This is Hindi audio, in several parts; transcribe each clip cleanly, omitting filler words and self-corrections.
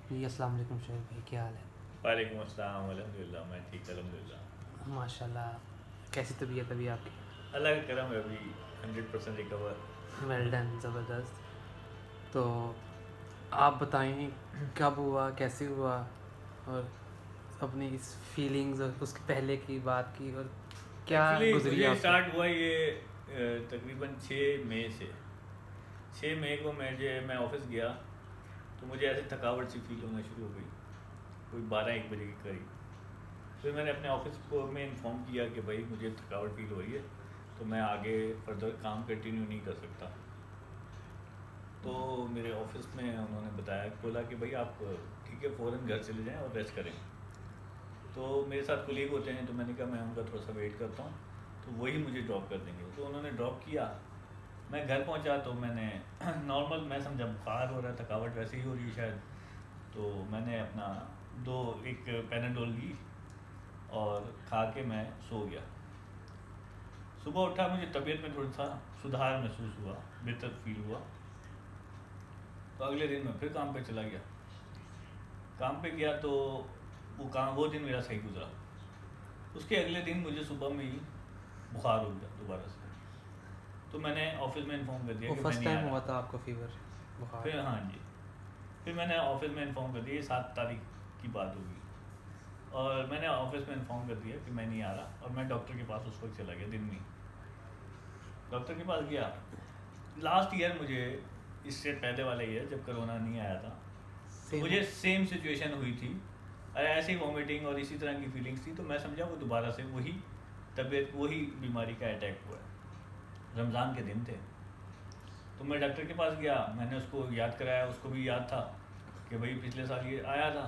जी अस्सलाम वालेकुम शोएब भाई, क्या हाल है? वालेकुम अस्सलाम। अल्हम्दुलिल्लाह, मैं ठीक, अल्हम्दुलिल्लाह। माशाल्लाह। कैसी तबीयत अभी आपकी? अल्लाह का करम है, अभी 100% रिकवर। वेल डन, ज़बरदस्त। तो आप बताएं कब हुआ, कैसे हुआ, और अपनी इस फीलिंग्स और उसके पहले की बात की, और क्या एक्चुअली गुजरी मुझे आपकी? स्टार्ट हुआ ये तकरीबन 6 मई से। 6 मई को मैं ऑफिस गया, तो मुझे ऐसे थकावट सी फील होना शुरू हो गई, कोई 12-1 बजे के करीब। फिर मैंने अपने ऑफिस को में इन्फॉर्म किया कि भाई मुझे थकावट फील हो रही है, तो मैं आगे फर्दर काम कंटिन्यू नहीं कर सकता। तो मेरे ऑफिस में उन्होंने बताया, बोला कि भाई आप ठीक है फ़ौरन घर चले जाएं और रेस्ट करें। तो मेरे साथ कोलीग होते हैं, तो मैंने कहा मैं उनका थोड़ा सा वेट करता हूँ, तो वही मुझे ड्रॉप कर देंगे। तो उन्होंने ड्रॉप किया। मैं घर पहुँचा तो मैंने नॉर्मल, मैं समझा बुखार हो रहा है, थकावट वैसे ही हो रही है शायद। तो मैंने अपना एक पैनाडोल ली और खा के मैं सो गया। सुबह उठा, मुझे तबीयत में थोड़ा सा सुधार महसूस हुआ, बेहतर फील हुआ। तो अगले दिन मैं फिर काम पे चला गया। काम पे गया तो वो दिन मेरा सही गुजरा। उसके अगले दिन मुझे सुबह में ही बुखार हो गया दोबारा से। तो मैंने ऑफिस में इन्फॉर्म कर दिया वो कि मैं फर्स्ट नहीं आ टाइम हुआ रहा। था आपको फीवर, बुखार? फिर हाँ जी, फिर मैंने ऑफिस में इन्फॉर्म कर दिया, ये 7 तारीख की बात होगी। और मैंने ऑफिस में इन्फॉर्म कर दिया कि मैं नहीं आ रहा, और मैं डॉक्टर के पास उस वक्त चला गया दिन में। डॉक्टर के पास गया। लास्ट ईयर, मुझे इससे पहले वाला ईयर जब कोरोना नहीं आया था, तो सेम। मुझे सेम सिचुएशन हुई थी। अरे ऐसे ही वॉमिटिंग और इसी तरह की फीलिंग्स थी, तो मैं समझा वो दोबारा से वही तबीयत, वही बीमारी का अटैक हुआ है। रमज़ान के दिन थे। तो मैं डॉक्टर के पास गया, मैंने उसको याद कराया, उसको भी याद था कि भाई पिछले साल ये आया था।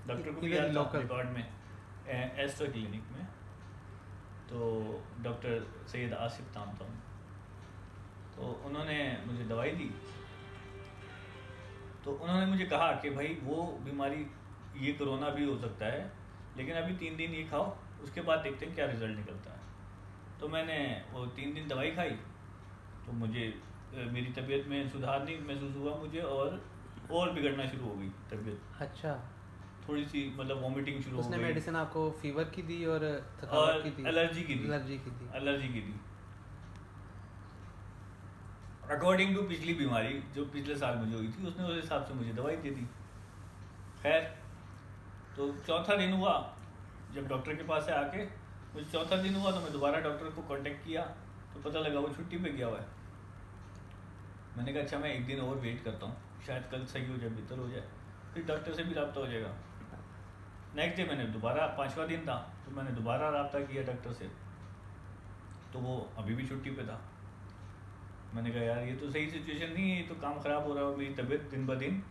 डॉक्टर को भी इधर ही याद था लोकल। रिकॉर्ड में, एस्ट्रा क्लिनिक में। तो डॉक्टर सैयद आसिफ नाम था उनका। तो उन्होंने मुझे दवाई दी। तो उन्होंने मुझे कहा कि भाई वो बीमारी, ये कोरोना भी हो सकता है, लेकिन अभी 3 दिन ये खाओ, उसके बाद देखते हैं क्या रिज़ल्ट निकलता है। तो मैंने वो 3 दिन दवाई खाई। तो मुझे मेरी तबीयत में सुधार नहीं महसूस हुआ मुझे, और बिगड़ना शुरू हो गई तबीयत। अच्छा। थोड़ी सी मतलब वॉमिटिंग शुरू हो उसने गई, मेडिसिन आपको फीवर की दी और थकावट की और दी? एलर्जी की दी। एलर्जी की दी? एलर्जी की दी अकॉर्डिंग टू पिछली बीमारी जो पिछले साल मुझे हुई थी, उसने उस हिसाब से मुझे दवाई दे दी। खैर, तो चौथा दिन हुआ जब डॉक्टर के पास से आके, मुझे चौथा दिन हुआ तो मैं दोबारा डॉक्टर को कांटेक्ट किया, तो पता लगा वो छुट्टी पे गया हुआ है। मैंने कहा अच्छा मैं एक दिन और वेट करता हूँ, शायद कल सही हो जाए, बेहतर हो जाए, फिर डॉक्टर से भी रब्ता हो जाएगा। नेक्स्ट डे मैंने दोबारा, 5वां दिन था, तो मैंने दोबारा रब्ता किया डॉक्टर से, तो वो अभी भी छुट्टी पे था। मैंने कहा यार ये तो सही सिचुएशन नहीं है, ये तो काम ख़राब हो रहा है, मेरी तबीयत दिन ब दिन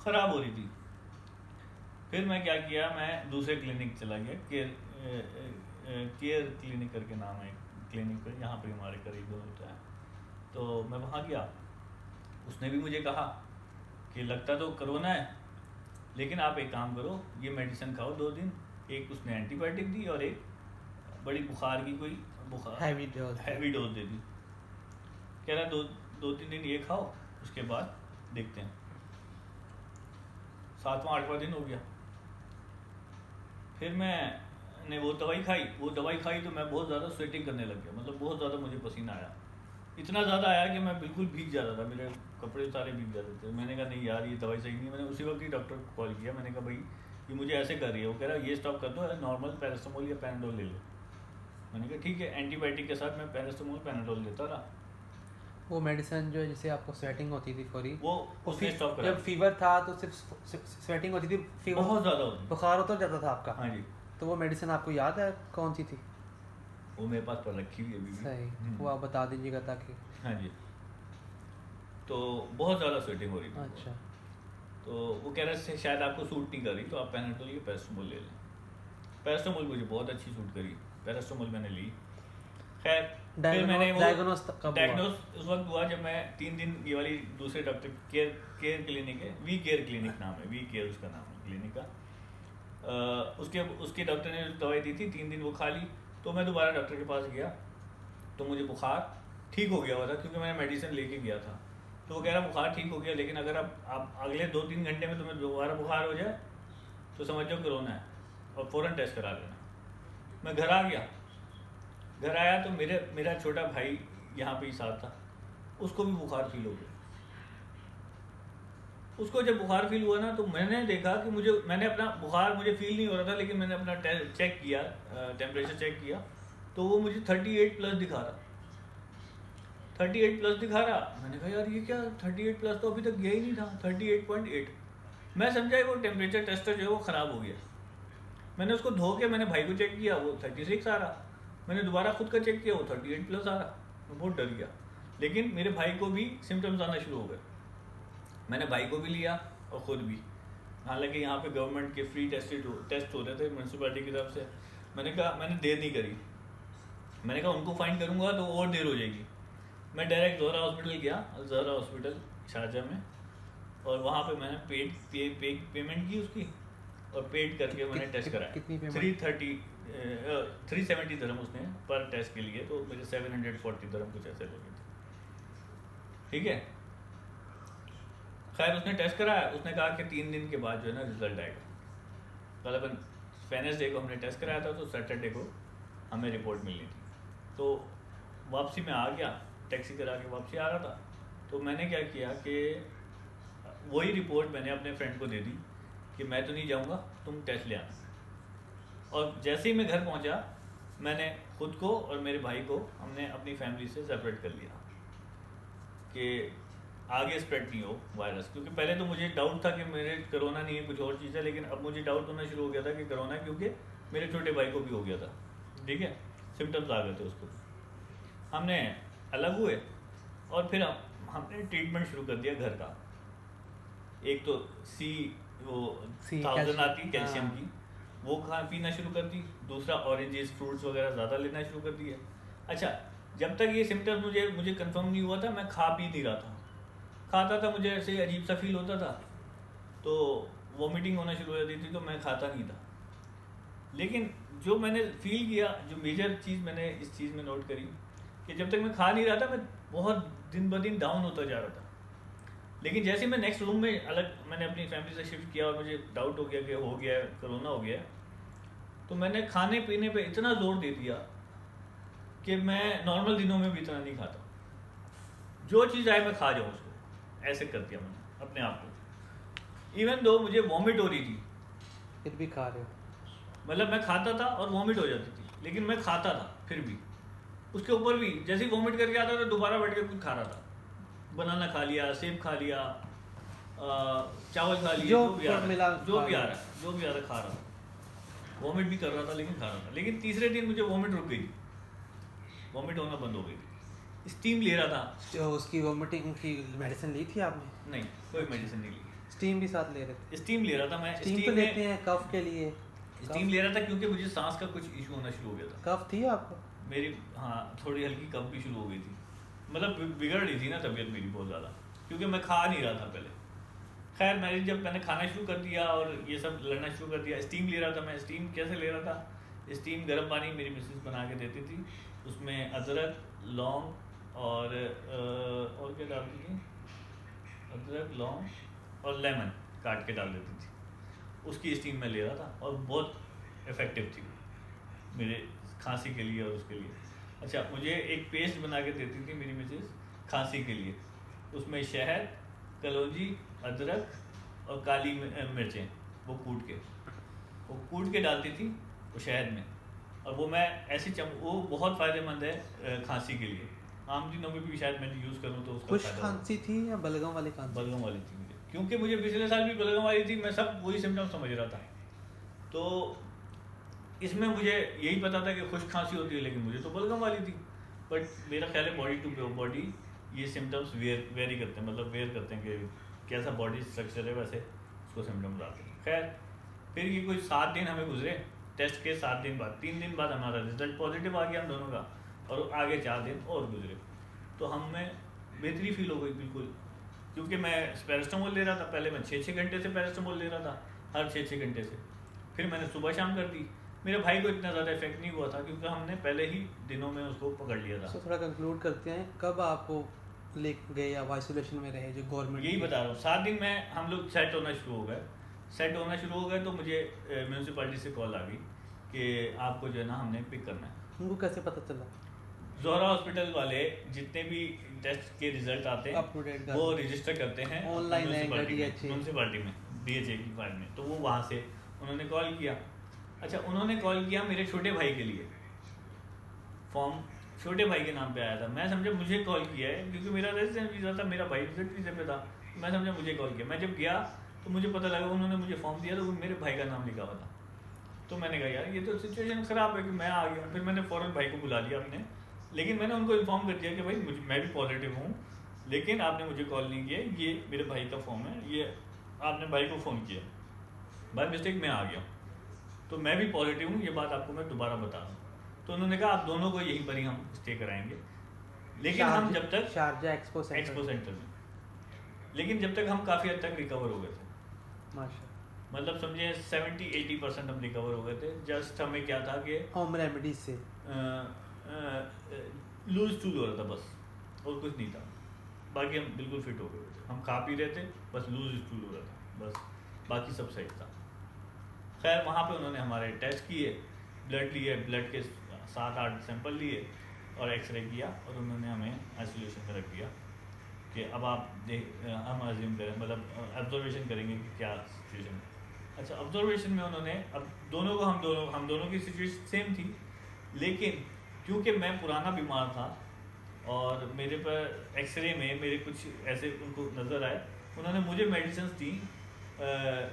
ख़राब हो रही थी। फिर मैं क्या किया, मैं दूसरे क्लिनिक चला गया, केयर क्लिनिक करके नाम है क्लिनिक पर, यहाँ पे हमारे करीब होता है। तो मैं वहाँ गया। उसने भी मुझे कहा कि लगता तो कोरोना है, लेकिन आप एक काम करो, ये मेडिसिन खाओ 2 दिन। एक उसने एंटीबायोटिक दी, और एक बड़ी बुखार की कोई बुखार हैवी डोज दी? हैवी डोज दे दी। कह रहा 2-3 दिन ये खाओ, उसके बाद देखते हैं। 7वां-8वां दिन हो गया। फिर मैंने वो दवाई खाई। तो मैं बहुत ज़्यादा स्वेटिंग करने लग गया, मतलब बहुत ज़्यादा मुझे पसीना आया। इतना ज़्यादा आया कि मैं बिल्कुल भीग जाता था, मेरे कपड़े सारे भीग जाते थे। मैंने कहा नहीं यार, ये दवाई सही नहीं है। मैंने उसी वक्त ही डॉक्टर को कॉल किया, मैंने कहा भाई ये मुझे ऐसे कर रही है। वो कह रहा है ये स्टॉप कर दो, नॉर्मल पैरासीटामोल या पैनाडोल ले लो। मैंने कहा ठीक है। एंटीबायोटिक के साथ मैं पैरासीटामोल पैनाडोल लेता रहा। वो मेडिसिन जो है जिससे आपको स्वेटिंग होती थी पूरी, वो वो उसने स्टॉप करा जब दी। फीवर था तो सिर्फ स्वेटिंग होती थी, फीवर बहुत ज़्यादा होती। बुखार उतर जाता था आपका? हाँ जी। तो वो मेडिसिन आपको याद है कौन सी थी? वो मेरे पास पर रखी हुई है अभी भी। सही, वो आप बता दीजिएगा ताकि। हाँ जी। तो बहुत ज़्यादा स्वेटिंग हो रही थी। अच्छा। तो वो कह रहे थे शायद आपको सूट नहीं कर रही, तो आप पैनाडोल या पैरासीटामोल ले लें। पैरासीटामोल मुझे बहुत अच्छी सूट करी, पैरासीटामोल मैंने ली। खैर, फिर मैंने वो डायग्नोस कब हुआ? डायग्नोस उस वक्त हुआ जब मैं 3 दिन, ये वाली दूसरे डॉक्टर केयर क्लिनिक है, वी केयर क्लिनिक नाम है, वी केयर उसका नाम है क्लिनिक का। उसके उसके डॉक्टर ने दवाई दी थी, 3 दिन वो खा ली। तो मैं दोबारा डॉक्टर के पास गया, तो मुझे बुखार ठीक हो गया हुआ था, क्योंकि मैंने मेडिसिन लेके गया था। तो वो कह रहा बुखार ठीक हो गया, लेकिन अगर आप अगले 2-3 घंटे में तुम्हें दोबारा बुखार हो जाए तो समझो कोरोना है और फ़ौरन टेस्ट करा लेना। मैं घर आ गया, घर आया तो मेरा छोटा भाई यहाँ पे ही साथ था, उसको भी बुखार फील हो गया। उसको जब बुखार फील हुआ ना तो मैंने देखा कि मैंने अपना बुखार मुझे फील नहीं हो रहा था, लेकिन मैंने अपना चेक किया, टेम्परेचर चेक किया तो वो मुझे 38+ दिखा रहा, 38+ दिखा रहा। मैंने कहा यार ये क्या 38+ तो अभी तक गया ही नहीं था, 38.8। मैं समझा वो टेम्परेचर टेस्टर जो है वो ख़राब हो गया। मैंने उसको धो के मैंने भाई को चेक किया, वो 36 आ रहा। मैंने दोबारा खुद का चेक किया, वो 38+ आ रहा। मैं बहुत डर गया, लेकिन मेरे भाई को भी सिम्टम्स आना शुरू हो गए। मैंने भाई को भी लिया और ख़ुद भी, हालांकि यहाँ पे गवर्नमेंट के फ्री टेस्ट हो रहे थे म्यूनसिपैलिटी की तरफ से। मैंने कहा, मैंने देर नहीं करी, मैंने कहा उनको फाइन करूँगा तो और देर हो जाएगी। मैं डायरेक्ट ज़हरा हॉस्पिटल गया, ज़हरा हॉस्पिटल शारजाह में, और वहाँ पे मैंने पेमेंट की उसकी, और पेड करके मैंने टेस्ट कराया। कितनी पेमेंट? 370 दरम उसने पर टेस्ट के लिए, तो मेरे 740 दरम कुछ ऐसे लगे थे, ठीक है। खैर उसने टेस्ट कराया, उसने कहा कि 3 दिन के बाद जो है ना रिजल्ट आएगा। कल अपन वेडनेसडे को हमने टेस्ट कराया था, तो सैटरडे को हमें रिपोर्ट मिलनी थी। तो वापसी में आ गया, टैक्सी करा के वापसी आ रहा था, तो मैंने क्या किया कि वही रिपोर्ट मैंने अपने फ्रेंड को दे दी कि मैं तो नहीं जाऊंगा, तुम टेस्ट ले आना। और जैसे ही मैं घर पहुंचा, मैंने खुद को और मेरे भाई को हमने अपनी फैमिली से सेपरेट कर लिया कि आगे स्प्रेड नहीं हो वायरस। क्योंकि पहले तो मुझे डाउट था कि मेरे कोरोना नहीं है, कुछ और चीज़ है, लेकिन अब मुझे डाउट होना शुरू हो गया था कि कोरोना, क्योंकि मेरे छोटे भाई को भी हो गया था, ठीक है, सिम्टम्स आ गए थे उसको। हमने अलग हुए और फिर हमने ट्रीटमेंट शुरू कर दिया घर का। एक तो वो 1000 आती कैल्शियम की, वो पीना शुरू कर दी। दूसरा ऑरेंजेस, फ्रूट्स वगैरह ज़्यादा लेना शुरू कर दिए। अच्छा, जब तक ये सिम्टम्स मुझे कंफर्म नहीं हुआ था, मैं खा पी नहीं रहा था। खाता था, मुझे ऐसे अजीब सा फील होता था, तो वॉमिटिंग होना शुरू हो जाती थी, तो मैं खाता नहीं था। लेकिन जो मैंने फील किया, जो मेजर चीज़ मैंने इस चीज़ में नोट करी कि जब तक मैं खा नहीं रहा था, मैं बहुत दिन ब दिन डाउन होता जा रहा था। लेकिन जैसे मैं नेक्स्ट रूम में मैंने अपनी फैमिली से शिफ्ट किया और मुझे डाउट हो गया कि हो गया कोरोना हो गया, तो मैंने खाने पीने पे इतना जोर दे दिया कि मैं नॉर्मल दिनों में भी इतना नहीं खाता। जो चीज़ आए मैं खा जाऊँ उसको, ऐसे कर दिया मैंने अपने आप को। इवन दो मुझे वॉमिट हो रही थी, फिर भी खा रहे हो? मतलब मैं खाता था और वॉमिट हो जाती थी, लेकिन मैं खाता था फिर भी। उसके ऊपर भी जैसे ही वॉमिट करके आता था, दोबारा बैठ के कुछ खा रहा था। बनाना खा लिया, सेब खा लिया, चावल खा लिए, जो भी आ रहा खा रहा था। वॉमिट भी कर रहा था, लेकिन खा रहा था। लेकिन तीसरे दिन मुझे वॉमिट रुक गई, वॉमिट होना बंद हो गई थी। स्टीम ले रहा था। तो उसकी वॉमिटिंग की मेडिसिन ली थी आपने? नहीं, कोई मेडिसिन नहीं ली। स्टीम भी साथ ले रहे थे? स्टीम ले रहा था मैं। स्टीम तो लेते हैं कफ के लिए। स्टीम ले रहा था क्योंकि मुझे सांस का कुछ इशू होना शुरू हो गया था। कफ थी आपको? मेरी, हाँ, थोड़ी हल्की कफ भी शुरू हो गई थी। मतलब बिगड़ रही थी ना तबीयत मेरी बहुत ज़्यादा, क्योंकि मैं खा नहीं रहा था पहले। खैर मैंने खाना शुरू कर दिया और ये सब लड़ना शुरू कर दिया। स्टीम ले रहा था मैं। स्टीम कैसे ले रहा था? स्टीम गर्म पानी मेरी मिसेस बना के देती थी, उसमें अदरक, लौंग और क्या डालती थी? अदरक, लौंग और लेमन काट के डाल देती थी। उसकी स्टीम में ले रहा था और बहुत इफ़ेक्टिव थी मेरे खांसी के लिए और उसके लिए। अच्छा, मुझे एक पेस्ट बना के देती थी मेरी मिसेस खांसी के लिए। उसमें शहद, कलौंजी, अदरक और काली मिर्चें वो कूट के डालती थी वो शहद में, और वो मैं ऐसे वो बहुत फ़ायदेमंद है खांसी के लिए। आम दिनों में भी शायद मैंने यूज़ करूँ तो उसका खुश्क खांसी थी या बलगम वाली खांसी? बलगम वाली थी मुझे, क्योंकि मुझे पिछले साल भी बलगम वाली थी। मैं सब वही सिम्टम समझ रहा था। तो इसमें मुझे यही पता था कि खुश्क खांसी होती है, लेकिन मुझे तो बलगम वाली थी। बट मेरा ख्याल है बॉडी टू बॉडी ये सिम्टम्स वेरी करते हैं, मतलब वेयर करते हैं कि कैसा बॉडी स्ट्रक्चर है, वैसे उसको सिम्टम्स आते हैं। खैर फिर ये कुछ 7 दिन हमें गुजरे। टेस्ट के 7 दिन बाद, 3 दिन बाद हमारा रिजल्ट पॉजिटिव आ गया हम दोनों का, और आगे 4 दिन और गुजरे तो हमें बेहतरी फील हो गई बिल्कुल। क्योंकि मैं पैरास्टामोल ले रहा था, पहले मैं 6-6 घंटे से पैरास्टामोल ले रहा था, हर 6-6 घंटे से। फिर मैंने सुबह शाम कर दी। मेरे भाई को इतना ज़्यादा इफेक्ट नहीं हुआ था, क्योंकि हमने पहले ही दिनों में उसको पकड़ लिया था। तो थोड़ा कंक्लूड करते हैं, कब आपको ले गए या आइसोलेशन में रहे जो गवर्नमेंट? यही बता रहा हूँ, 7 दिन में हम लोग सेट होना शुरू हो गए। सेट होना शुरू हो गए तो मुझे म्यूनसिपैलिटी से कॉल आ गई कि आपको जो है ना हमने पिक करना है। उनको कैसे पता चला? जोहरा हॉस्पिटल वाले जितने भी टेस्ट के रिजल्ट आते हैं वो रजिस्टर करते हैं ऑनलाइन म्यूनसिपैलिटी में, DHA की फाइल में। तो वो वहाँ से उन्होंने कॉल किया। अच्छा, उन्होंने कॉल किया मेरे छोटे भाई के लिए, फॉर्म छोटे भाई के नाम पे आया था। मैं समझा मुझे कॉल किया है क्योंकि मेरा रेजिडेंट वीज़ा था, मेरा भाई विजिट वीज़े पे था। मैं समझा मुझे कॉल किया। मैं जब गया तो मुझे पता लगा उन्होंने मुझे फॉर्म दिया तो वो मेरे भाई का नाम लिखा हुआ था। तो मैंने कहा यार ये तो सिचुएशन ख़राब है कि मैं आ गया। फिर मैंने फ़ौरन भाई को बुला लिया अपने, लेकिन मैंने उनको इन्फॉर्म कर दिया कि भाई मैं भी पॉजिटिव हूँ, लेकिन आपने मुझे कॉल नहीं किया, ये मेरे भाई का फॉर्म है, ये आपने भाई को फ़ोन किया, बाय मिस्टेक मैं आ गया, तो मैं भी पॉजिटिव हूँ, ये बात आपको मैं दोबारा बता रहा हूँ। तो उन्होंने कहा आप दोनों को यहीं पर ही हम स्टे कराएंगे, लेकिन हम जब तक शारजा एक्सपो सेंटर में, लेकिन जब तक हम काफ़ी हद तक रिकवर हो गए थे, माशाल्लाह, मतलब समझे 70-80% हम रिकवर हो गए थे। जस्ट हमें क्या था कि होम रेमेडीज से लूज टूल हो रहा था बस, और कुछ नहीं था। बाकी हम बिल्कुल फिट हो गए थे, हम खा पी रहे थे, बस लूज टूल हो रहा था बस, बाकी सब सही था। खैर वहाँ पे उन्होंने हमारे टेस्ट किए, ब्लड लिए, ब्लड के 7-8 सैंपल लिए और एक्सरे किया, और उन्होंने हमें आइसोलेशन में रख दिया कि अब आप हम अज्यूम करें, मतलब ऑब्जर्वेशन करेंगे कि क्या सिचुएशन है। अच्छा, ऑब्जर्वेशन में उन्होंने अब दोनों को हम दोनों की सिचुएशन सेम थी, लेकिन क्योंकि मैं पुराना बीमार था और मेरे पर एक्सरे में मेरे कुछ ऐसे उनको नज़र आए, उन्होंने मुझे मेडिसिन दी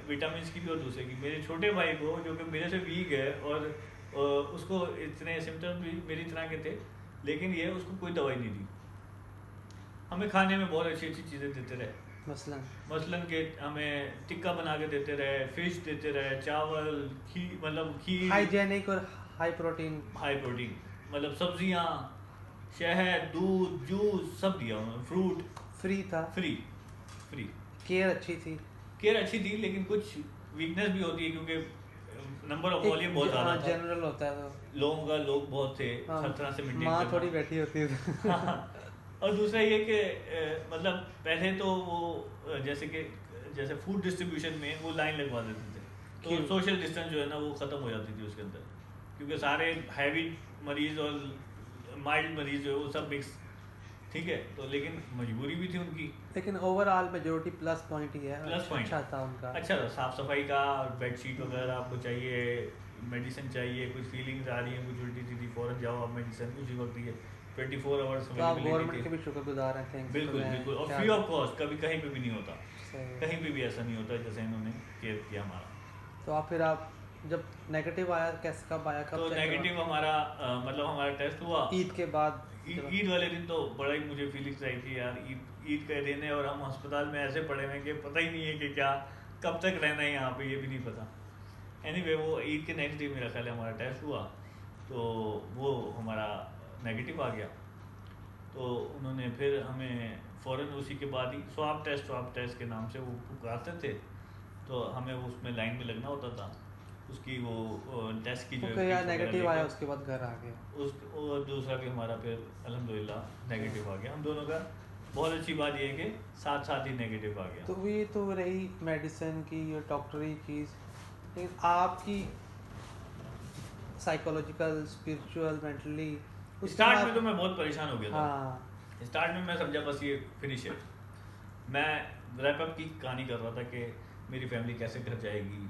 विटामिन की भी और दूसरे की। मेरे छोटे भाई को जो कि मेरे से वीक है और उसको इतने सिम्टम्स भी मेरी तरह के थे, लेकिन ये उसको कोई दवाई नहीं दी। हमें खाने में बहुत अच्छी अच्छी चीज़ें देते रहे, मसलन के हमें टिक्का बना के देते रहे, फिश देते रहे, चावल, खीर, हाइजेनिक और हाई प्रोटीन, मतलब सब्जियां, शहद, दूध, जूस सब दिया उन्होंने, फ्रूट फ्री था, फ्री। केयर अच्छी थी, लेकिन कुछ वीकनेस भी होती है क्योंकि नंबर ऑफ वॉल्यूम बहुत ज़्यादा था, जनरल होता है तो लोग बहुत थे, हर तरह से मेंटेन माँ थोड़ी बैठी होती है। और दूसरा ये कि मतलब पहले तो वो जैसे फूड डिस्ट्रीब्यूशन में वो लाइन लगवा देते थे, तो सोशल डिस्टेंस जो है ना वो ख़त्म हो जाती थी उसके अंदर, क्योंकि सारे हैवी मरीज और माइल्ड मरीज जो है वो सब मिक्स, ठीक है। तो लेकिन मजबूरी भी थी उनकी, लेकिन ओवरऑल मेजोरिटी प्लस पॉइंट ही है, अच्छा था उनका, अच्छा था, साफ सफाई का, बेडशीट वगैरह आपको चाहिए, मेडिसिन चाहिए, कुछ फीलिंग्स आ रही हैं, कुछ उल्टी सीधी, फ़ौरन जाओ आप मेडिसिन उसी वक्त ही है, 24 आवर्स गवर्नमेंट के भी शुक्रगुजार हैं, थैंक्स। बिल्कुल, और फ्री ऑफ कॉस्ट, कभी कहीं पे भी नहीं होता, कहीं पे भी ऐसा नहीं होता जैसे इन्होंने केयर किया हमारा। तो फिर आप जब नेगेटिव आया, कैसे कब आया, कब? तो नेगेटिव हमारा मतलब हमारा टेस्ट हुआ ईद के बाद, ईद वाले दिन तो बड़ा ही मुझे फीलिंग्स आई थी यार, ईद का दिन है और हम अस्पताल में ऐसे पड़े हुए कि पता ही नहीं है कि क्या कब तक रहना है यहाँ पे, ये भी नहीं पता। एनीवे वो ईद के नेक्स्ट डे मेरा ख्याल है हमारा टेस्ट हुआ, तो वो हमारा नेगेटिव आ गया। तो उन्होंने फिर हमें फ़ौरन उसी के बाद ही स्वाब टेस्ट के नाम से वो पुकारते थे, तो हमें उसमें लाइन में लगना होता था, उसकी वो टेस्ट की जो है नेगेटिव आया, उसके बाद घर आ गया। और दूसरा भी हमारा फिर अल्हम्दुलिल्लाह नेगेटिव आ गया, हम दोनों का। बहुत अच्छी बात ये है कि साथ साथ ही नेगेटिव आ गया। तो ये तो रही मेडिसिन की और डॉक्टरी चीज़, लेकिन आपकी साइकोलॉजिकल, स्पिरिचुअल, मेंटली स्टार्ट में तो मैं बहुत परेशान हो गया था। हाँ, स्टार्ट में मैं समझा बस ये फिनिश है, मैं रैप अप की कहानी कर रहा था कि मेरी फैमिली कैसे घर जाएगी,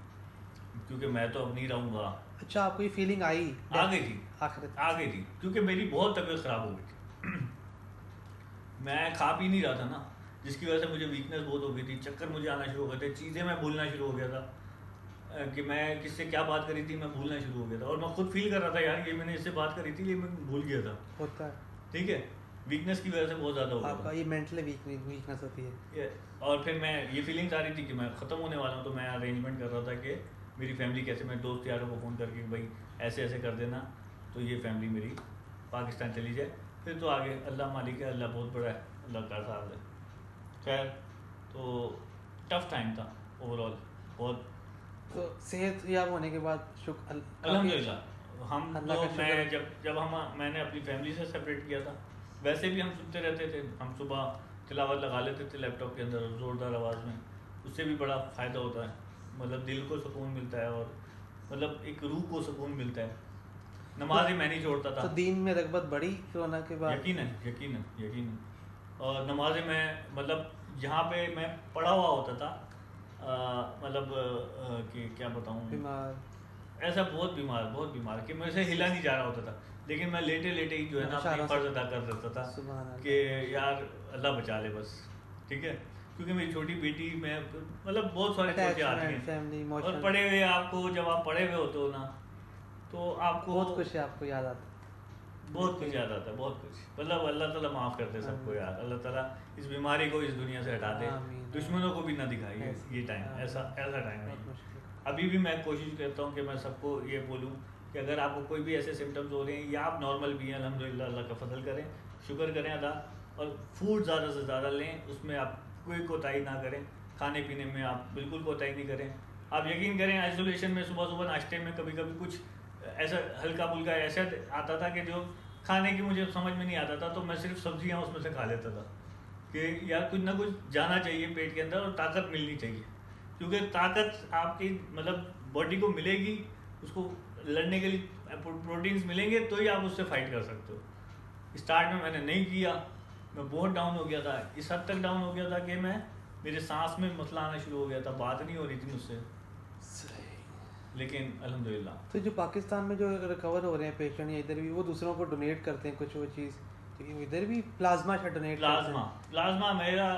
क्योंकि मैं तो अब नहीं रहूँगा। अच्छा, आपको ये फीलिंग आई? आ गई थी क्योंकि मेरी बहुत तबीयत ख़राब हो गई थी। मैं खा पी नहीं रहा था ना, जिसकी वजह से मुझे वीकनेस बहुत हो गई थी, चक्कर मुझे आना शुरू हो गए थे, चीज़ें मैं भूलना शुरू हो गया था कि मैं किससे क्या बात करी थी, मैं भूलना शुरू हो गया था, और मैं खुद फील कर रहा था यार ये मैंने इससे बात करी थी, ये मैं भूल गया था। होता है, ठीक है, वीकनेस की वजह से बहुत ज़्यादा हो गया आपका ये मेंटली वीकनेस होती है। और फिर मैं ये फीलिंग्स आ रही थी कि मैं ख़त्म होने वाला हूँ, तो मैं अरेंजमेंट कर रहा था कि मेरी फैमिली कैसे, मैं दोस्त यारों को फ़ोन करके भाई ऐसे ऐसे कर देना, तो ये फैमिली मेरी पाकिस्तान चली जाए। फिर तो आगे अल्लाह मालिक है, अल्लाह बहुत बड़ा है, अल्लाह का साथ है। खैर, तो टफ टाइम था ओवरऑल बहुत। तो सेहत याब होने के बाद अल्हम्दुलिल्लाह हम तो मैं मैंने अपनी फैमिली से सेपरेट किया था, वैसे भी हम सुनते रहते थे, हम सुबह तिलावत लगा लेते थे लैपटॉप के अंदर ज़ोरदार आवाज़ में, उससे भी बड़ा फ़ायदा होता है, मतलब दिल को सुकून मिलता है और मतलब एक रूह को सुकून मिलता है। नमाज़ें मैं नहीं छोड़ता था। तो दीन में रगबत बढ़ी कोरोना के बाद? यकीनन यकीनन यकीनन। और नमाज़ें मैं मतलब जहाँ पे मैं पड़ा हुआ होता था, मतलब कि क्या बताऊँ, बीमार? ऐसा बहुत बीमार कि मेरे से हिला नहीं जा रहा होता था, लेकिन मैं लेटे लेटे ही जो है ना अपनी इशारों से। फ़र्ज़ अदा कर देता था सुभान अल्लाह। कि यार अल्लाह बचा ले बस, ठीक है। क्योंकि मेरी छोटी बेटी, मैं मतलब बहुत सारी सोचें आती अटैचमेंट, हैं, फैमिली, और इमोशन। पढ़े हुए आपको, जब आप पढ़े हुए होते हो ना, तो आपको बहुत कुछ है आपको याद आता? बहुत कुछ याद आता है, बहुत कुछ, मतलब अल्लाह ताला माफ़ कर दे सबको यार, अल्लाह ताला इस बीमारी को इस दुनिया से हटा दे, आमीन। दुश्मनों को भी ना दिखाइए ऐसे- ये टाइम, आमीन। ऐसा ऐसा टाइम है। बहुत मुश्किल। अभी भी मैं कोशिश करता हूँ कि मैं सबको ये बोलूँ कि अगर आपको कोई भी ऐसे सिम्टम्स हो रहे हैं या आप नॉर्मल भी हैं, अल्हम्दुलिल्लाह, अल्लाह का फजल करें, शुक्र करें अदा, और फूड ज़्यादा से ज़्यादा लें, उसमें आप कोई कोताही ना करें, खाने पीने में आप बिल्कुल कोताही नहीं करें। आप यकीन करें, आइसोलेशन में सुबह सुबह नाश्ते में कभी कभी कुछ ऐसा हल्का फुल्का ऐसा आता था कि जो खाने की मुझे समझ में नहीं आता था, तो मैं सिर्फ सब्जियां उसमें से खा लेता था कि यार कुछ ना कुछ जाना चाहिए पेट के अंदर और ताकत मिलनी चाहिए, क्योंकि ताकत आपकी मतलब बॉडी को मिलेगी, उसको लड़ने के लिए प्रोटीन्स मिलेंगे तो ही आप उससे फाइट कर सकते हो। स्टार्ट में मैंने नहीं किया, मैं बहुत डाउन हो गया था, इस हद तक डाउन हो गया था कि मैं मेरे सांस में मसला आना शुरू हो गया था, बात नहीं हो रही थी मुझसे, लेकिन अल्हम्दुलिल्लाह। तो जो पाकिस्तान में जो रिकवर हो रहे हैं पेशेंट या इधर भी, वो दूसरों को डोनेट करते हैं कुछ वो चीज़, तो इधर भी प्लाज्मा शायद डोनेट करते हैं? प्लाज्मा मेरा,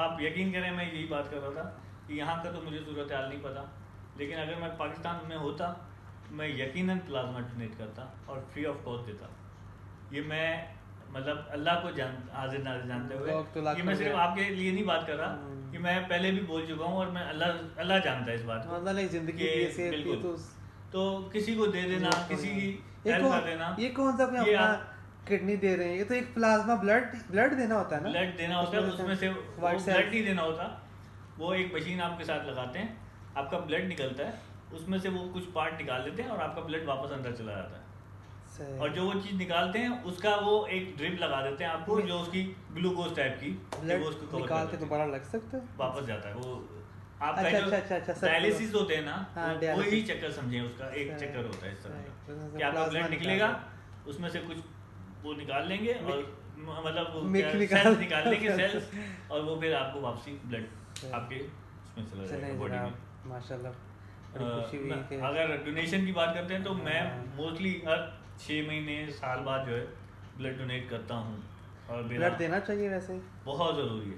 आप यकीन करें मैं यही बात कर रहा था कि यहाँ का तो मुझे सूरत हाल नहीं पता, लेकिन अगर मैं पाकिस्तान में होता मैं यकीनन प्लाज्मा डोनेट करता और फ्री ऑफ कॉस्ट देता। ये मैं मतलब अल्लाह को हाजिर नाजिर जानते हुए, लोग तो ये लाखों मैं सिर्फ में- आपके लिए नहीं बात कर रहा, कि मैं पहले भी बोल चुका हूँ और मैं अल्लाह जानता है इस बात को, मतलब जिंदगी कि की ऐसे बिल्कुल। तो तो किसी को दे देना, जरूरत किसी की ये हेल्प कौन कर देना, ये कौन सा कोई ये अपना आप- किडनी दे रहे हैं? ये तो एक प्लाज्मा ब्लड देना होता है ना? ब्लड देना होता है, उसमें से white cells। ब्लड नहीं देना होता, वो एक मशीन आपके साथ लगाते हैं, आपका ब्लड निकलता है, उसमें से वो कुछ पार्ट निकाल लेते हैं और आपका ब्लड वापस अंदर चला जाता है, सही। और जो वो चीज़ निकालते हैं उसका वो एक ड्रिप लगा देते हैं आपको, जो उसकी ग्लूकोज टाइप की, ब्लड वो उसको कवर निकाल कर के देती है, दोबारा लग सकता है? वापस जाता है वो। आपका अच्छा, जो अच्छा, अच्छा, सब डायलिसिस होते हैं ना, हाँ, वही dialysis। चक्कर समझे, उसका एक सही, चक्कर होता है इस तरह का सही। कि आपका प्लाज्मा ब्लड निकाल निकलेगा, दो। उसमें से कुछ वो निकाल लेंगे और मतलब वो मिल्क सेल्स निकाल निकाल- लेंगे, सेल्स, और वो फिर आपको वापसी ब्लड सही। आपके उसमें चला चले जाएगा बॉडी में। जनाब, माशाल्लाह, बड़ी खुशी हुई कि अगर डोनेशन की बात करते हैं तो मैं हाँ। मोस्टली हर 6 महीने साल बाद जो है ब्लड डोनेट करता हूँ, और मेरा ब्लड देना चाहिए वैसे? बहुत ज़रूरी है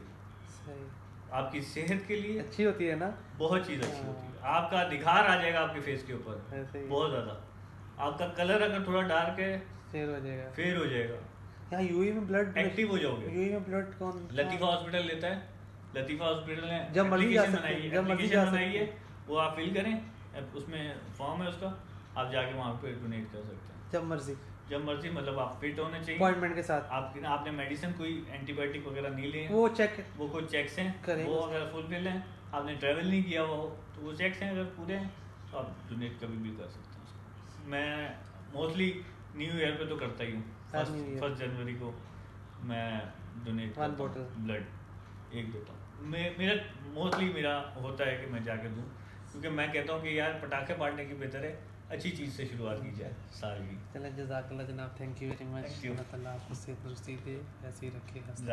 सही। आपकी सेहत के लिए, अच्छी होती है ना? बहुत चीज़ अच्छी हाँ। होती है, आपका निखार आ जाएगा आपके फेस के ऊपर ऐसे ही बहुत ज़्यादा, आपका कलर अगर थोड़ा डार्क है फेयर हो जाएगा। फेयर हो जाएगा, यहाँ यूएई में ब्लड एक्टिव हो जाओगे। यूएई में ब्लड कौन? लतीफ़ा हॉस्पिटल लेता है, लतीफ़ा हॉस्पिटल ने जब मर्जी जा एप्लीकेशन सकते हैं, बनाई है, जब मर्जी जा एप्लीकेशन सकते बनाई है, हैं। वो आप फिल करें, उसमें फॉर्म है उसका, आप जाके वहाँ पे डोनेट कर सकते हैं जब मर्जी, जब मर्जी, मतलब आप फिट होने चाहिए, अपॉइंटमेंट के साथ। आपने मेडिसिन कोई एंटीबायोटिक वगैरह नहीं लिए, वो चेक वो कुछ चेक्स हैं, करेंगे वो उसका। अगर फुलफिल हैं, आपने ट्रैवल नहीं किया हुआ हो तो वो चेक्स हैं, अगर पूरे हैं तो आप डोनेट कभी भी कर सकते हैं उसको। मैं मोस्टली न्यू ईयर पे तो करता ही हूँ, हर न्यू ईयर। 1 जनवरी को मैं डोनेट One करता हूँ bottle। ब्लड, एक देता हूँ। मेरा मोस्टली मेरा होता है कि मैं जाके दूँ, क्योंकि मैं कहता हूँ कि यार पटाखे बांटने की बेहतर है अच्छी चीज़ से शुरुआत की जाए साल की। चलें, जज़ाकल्लाह जनाब, thank you very much. Thank you। अल्लाह ताला आपको सेहत नसीब दे, ऐसे ही रखे।